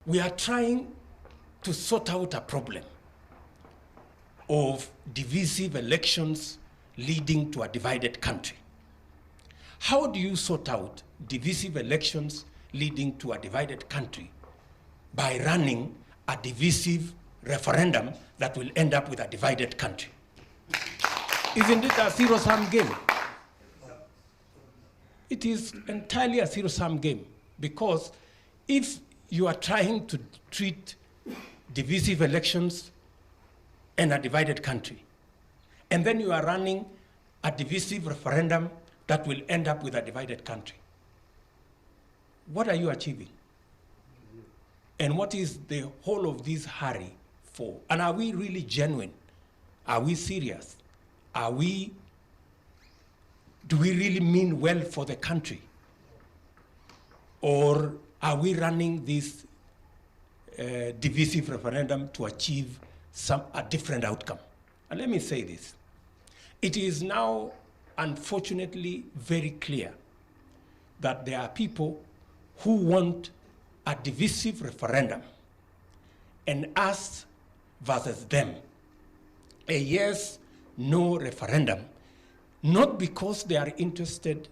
We are trying to sort out a problem of divisive elections leading to a divided country. How do you sort out divisive elections leading to a divided country? By running a divisive referendum that will end up with a divided country. Isn't it a zero-sum game? It is entirely a zero-sum game, because if you are trying to treat divisive elections in a divided country, and then you are running a divisive referendum that will end up with a divided country, what are you achieving? And what is the whole of this hurry for? And are we really genuine? Are we serious? Do we really mean well for the country? Or are we running this divisive referendum to achieve a different outcome? And let me say this. It is now, unfortunately, very clear that there are people who want a divisive referendum, and us versus them, a yes-no referendum, not because they are interested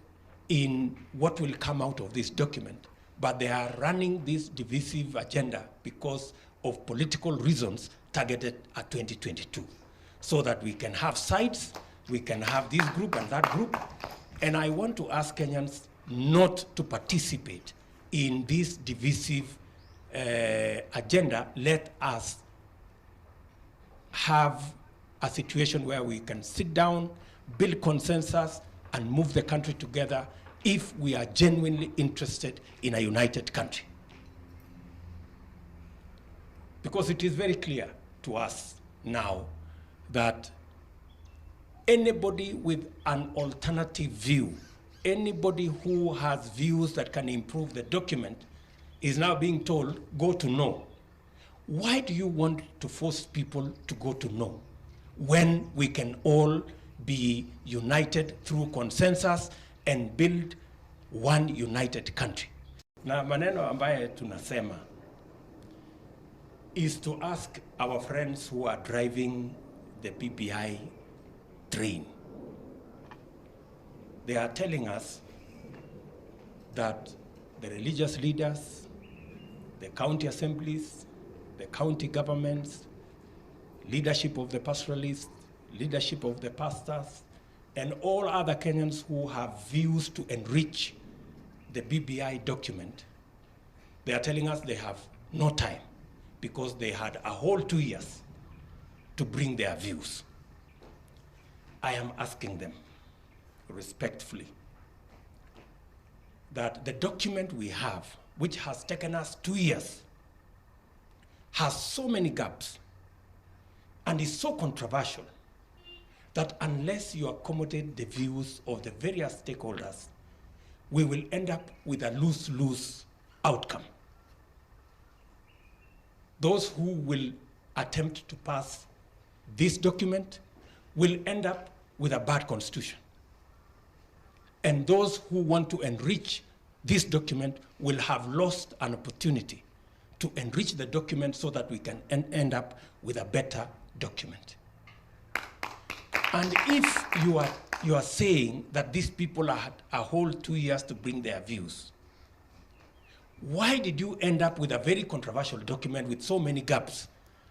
in what will come out of this document, but they are running this divisive agenda because of political reasons targeted at 2022, so that we can have sides, we can have this group and that group. And I want to ask Kenyans not to participate in this divisive agenda. Let us have a situation where we can sit down, build consensus, and move the country together if we are genuinely interested in a united country. Because it is very clear to us now that anybody with an alternative view, anybody who has views that can improve the document, is now being told, go to no. Why do you want to force people to go to no when we can all be united through consensus and build one united country? Na maneno ambaye tunasema is to ask our friends who are driving the BBI train. They are telling us that the religious leaders, the county assemblies, the county governments, leadership of the pastoralists, leadership of the pastors, and all other Kenyans who have views to enrich the BBI document, they are telling us they have no time because they had a whole 2 years to bring their views. I am asking them respectfully that the document we have, which has taken us 2 years, has so many gaps and is so controversial that unless you accommodate the views of the various stakeholders, we will end up with a lose-lose outcome. Those who will attempt to pass this document will end up with a bad constitution. And those who want to enrich this document will have lost an opportunity to enrich the document so that we can end up with a better document. And if you are saying that these people had a whole 2 years to bring their views, why did you end up with a very controversial document with so many gaps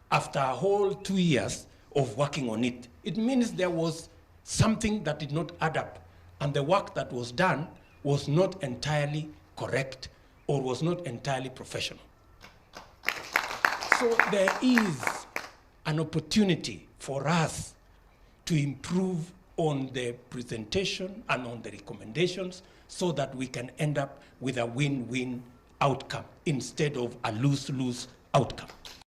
after a whole 2 years of working on it? It means there was something that did not add up, and the work that was done was not entirely correct or was not entirely professional. So there is an opportunity for us to improve on the presentation and on the recommendations so that we can end up with a win-win outcome instead of a lose-lose outcome.